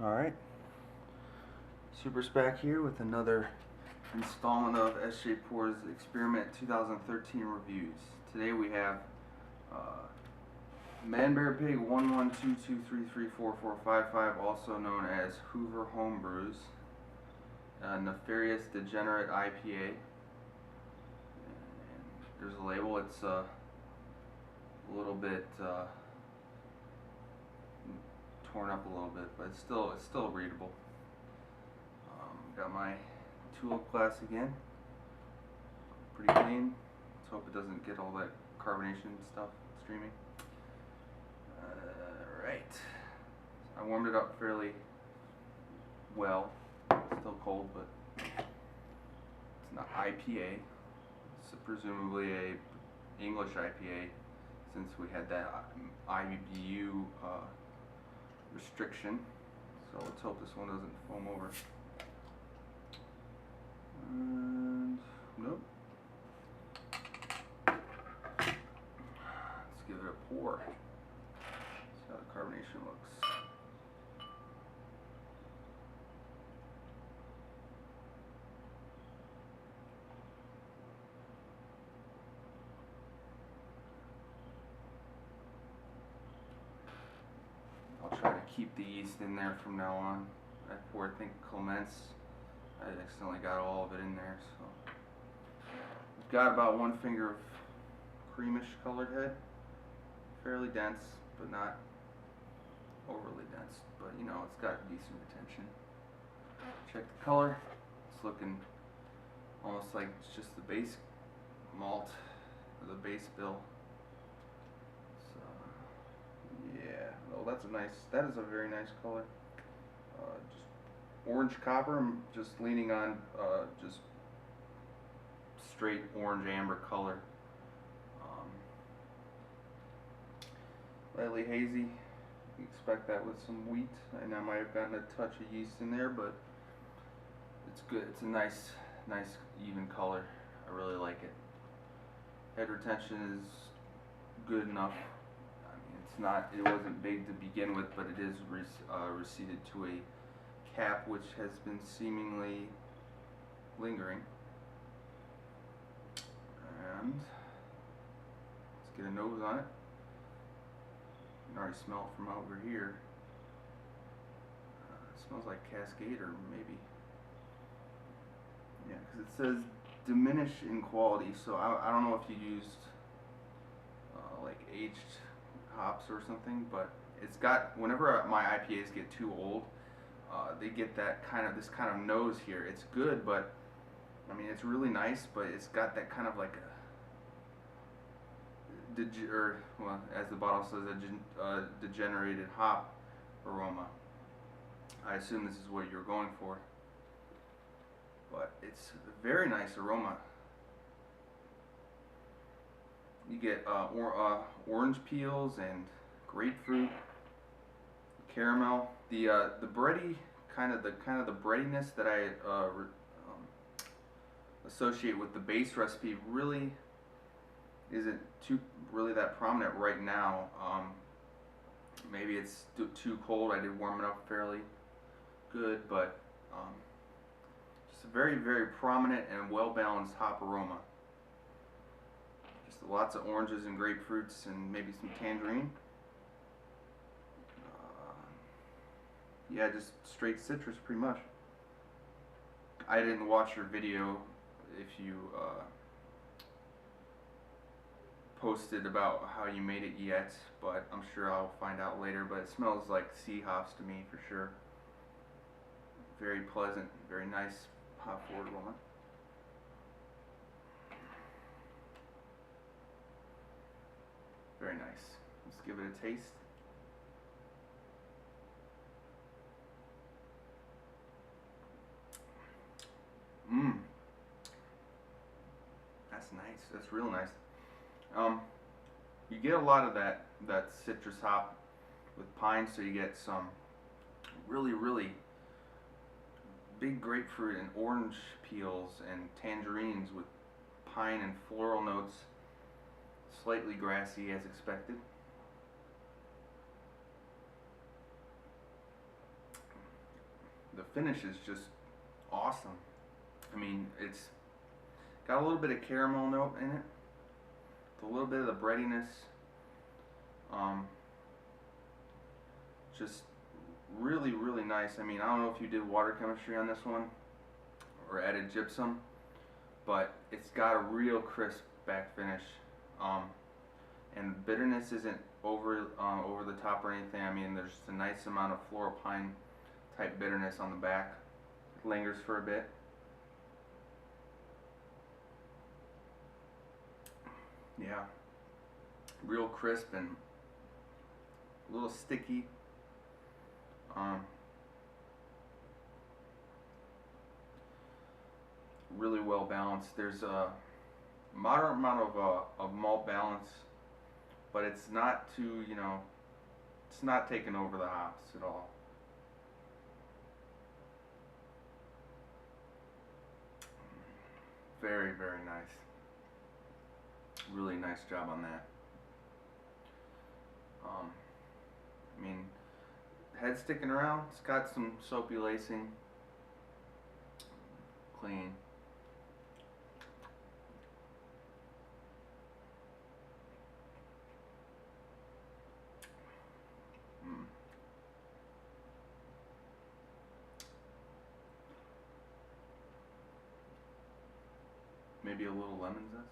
Alright, Super Spac here with another installment of SJPorr's Experiment 2013 reviews. Today we have Manbearpig1122334455, also known as Hoover Homebrews, Nefarious Degenerate IPA. And there's a label. It's a little bit torn up a little bit, but it's still readable. Got my tulip glass again, pretty clean. Let's hope it doesn't get all that carbonation stuff streaming. Right, I warmed it up fairly well. It's still cold, but it's not IPA. It's presumably a English IPA, since we had that IBU restriction. So let's hope this one doesn't foam over. And nope. Let's give it a pour. See how the carbonation looks. I'll try to keep the yeast in there from now on. I poured, I think, Clements. I accidentally got all of it in there, so we've got about one finger of creamish colored head, fairly dense, but not overly dense. But you know, it's got decent retention. Check the color; it's looking almost like it's just the base malt or the base bill. So yeah, oh, that's a nice. That is a very nice color. Just orange copper. I'm just leaning on just straight orange amber color. Lightly hazy. You expect that with some wheat, and I might have gotten a touch of yeast in there, but it's good. It's a nice even color. I really like it. Head retention is good enough. I mean, it wasn't big to begin with, but it is receded to a cap which has been seemingly lingering. And let's get a nose on it. You can already smell it from over here. It smells like Cascade, or maybe, yeah, because it says diminish in quality, so I don't know if you used like aged hops or something, but it's got, whenever my IPAs get too old, they get that this kind of nose here. It's good, but I mean, it's really nice, but it's got that kind of like a well, as the bottle says, a degenerated hop aroma. I assume this is what you're going for, but it's a very nice aroma. You get orange peels and grapefruit, caramel. The bready kind of the breadiness that I associate with the base recipe really isn't really that prominent right now. Maybe it's too cold. I did warm it up fairly good, but just a very prominent and well balanced hop aroma. Just lots of oranges and grapefruits and maybe some tangerine. Yeah, just straight citrus pretty much. I didn't watch your video if you posted about how you made it yet, but I'm sure I'll find out later. But it smells like sea hops to me for sure. Very pleasant, very nice hop forward aroma. Very nice. Let's give it a taste. That's nice. That's real nice. You get a lot of that citrus hop with pine, so you get some really big grapefruit and orange peels and tangerines with pine and floral notes. Slightly grassy as expected. finish is just awesome. I mean, it's got a little bit of caramel note in it, a little bit of the breadiness. Just really, really nice. I mean, I don't know if you did water chemistry on this one or added gypsum, but it's got a real crisp back finish. And bitterness isn't over the top or anything. I mean, there's just a nice amount of floral pine type bitterness on the back. It lingers for a bit. Yeah, real crisp and a little sticky. Really well balanced. There's a moderate amount of malt balance, but it's not too, you know, it's not taking over the hops at all. Very, very nice. Really nice job on that. I mean, head sticking around. It's got some soapy lacing. Clean. Maybe a little lemon zest.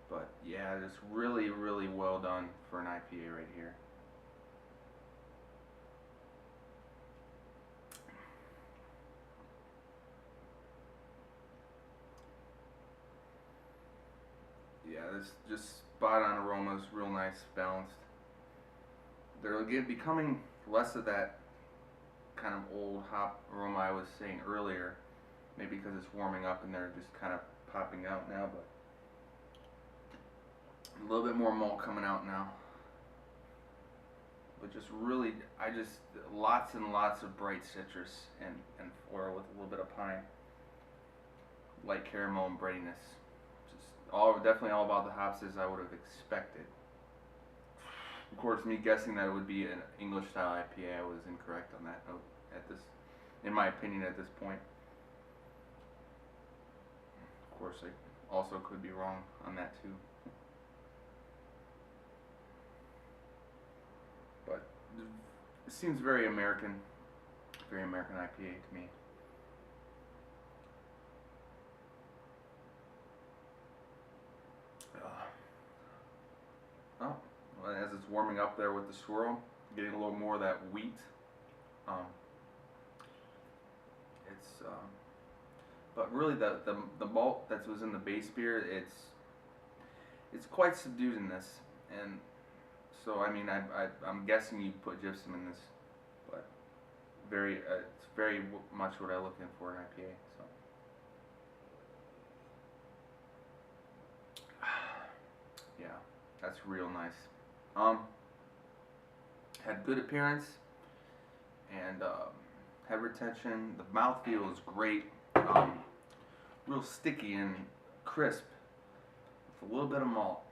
But yeah, just really, really well done for an IPA right here. Yeah, this just spot on aromas, real nice, balanced. They're becoming less of that kind of old hop aroma I was saying earlier. Maybe because it's warming up and they're just kind of popping out now, but a little bit more malt coming out now. But just really, lots and lots of bright citrus and floral with a little bit of pine. Light caramel and breadiness. Just definitely all about the hops as I would have expected. Of course, me guessing that it would be an English style IPA, I was incorrect on that note in my opinion at this point. Of course, I also could be wrong on that too. But it seems very American IPA to me. Oh, well, as it's warming up there with the swirl, getting a little more of that wheat. But really the malt that was in the base beer, it's quite subdued in this, and so I mean I'm guessing you put gypsum in this, but it's very much what I look in for in IPA. So yeah, that's real nice. Had good appearance and head retention. The mouthfeel is great. Real sticky and crisp with a little bit of malt,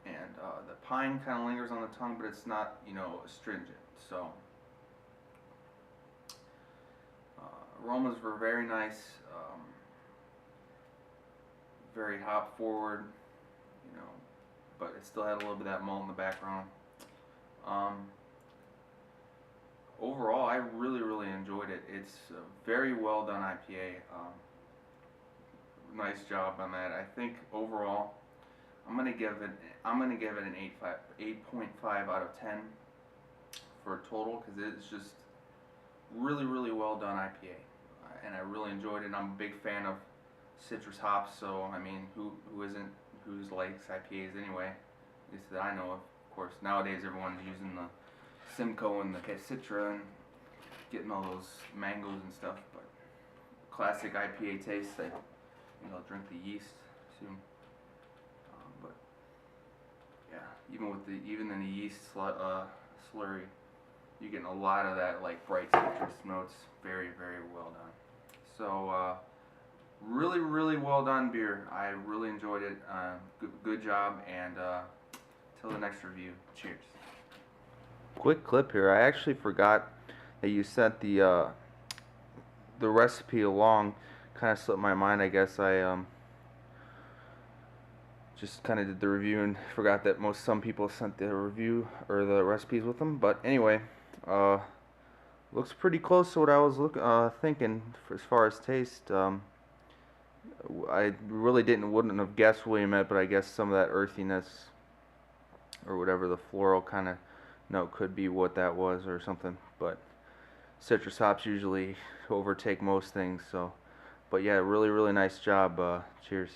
and the pine kind of lingers on the tongue, but it's not, you know, astringent. So aromas were very nice, very hop forward, you know, but it still had a little bit of that malt in the background. Overall, I really, really enjoyed it. It's a very well done IPA. Nice job on that. I think overall, I'm gonna give it an 8.5 out of 10 for a total, because it's just really, really well done IPA, and I really enjoyed it. And I'm a big fan of citrus hops, so I mean, who likes IPAs anyway? At least that I know of. Of course, nowadays everyone's using the Simcoe and the Citra and getting all those mangoes and stuff, but classic IPA taste. I'll drink the yeast soon. But yeah, even in the yeast slurry, you're getting a lot of that like bright citrus notes. Very, very well done. So really, really well done beer. I really enjoyed it. Good job, and till the next review. Cheers. Quick clip here. I actually forgot that you sent the recipe along kind of slipped my mind. I guess I just kind of did the review and forgot that some people sent the review or the recipes with them. But anyway, looks pretty close to what I was thinking as far as taste. I really wouldn't have guessed William Ed, but I guess some of that earthiness or whatever, the floral kind of note could be what that was or something. But citrus hops usually overtake most things. So, but yeah, really nice job. Cheers.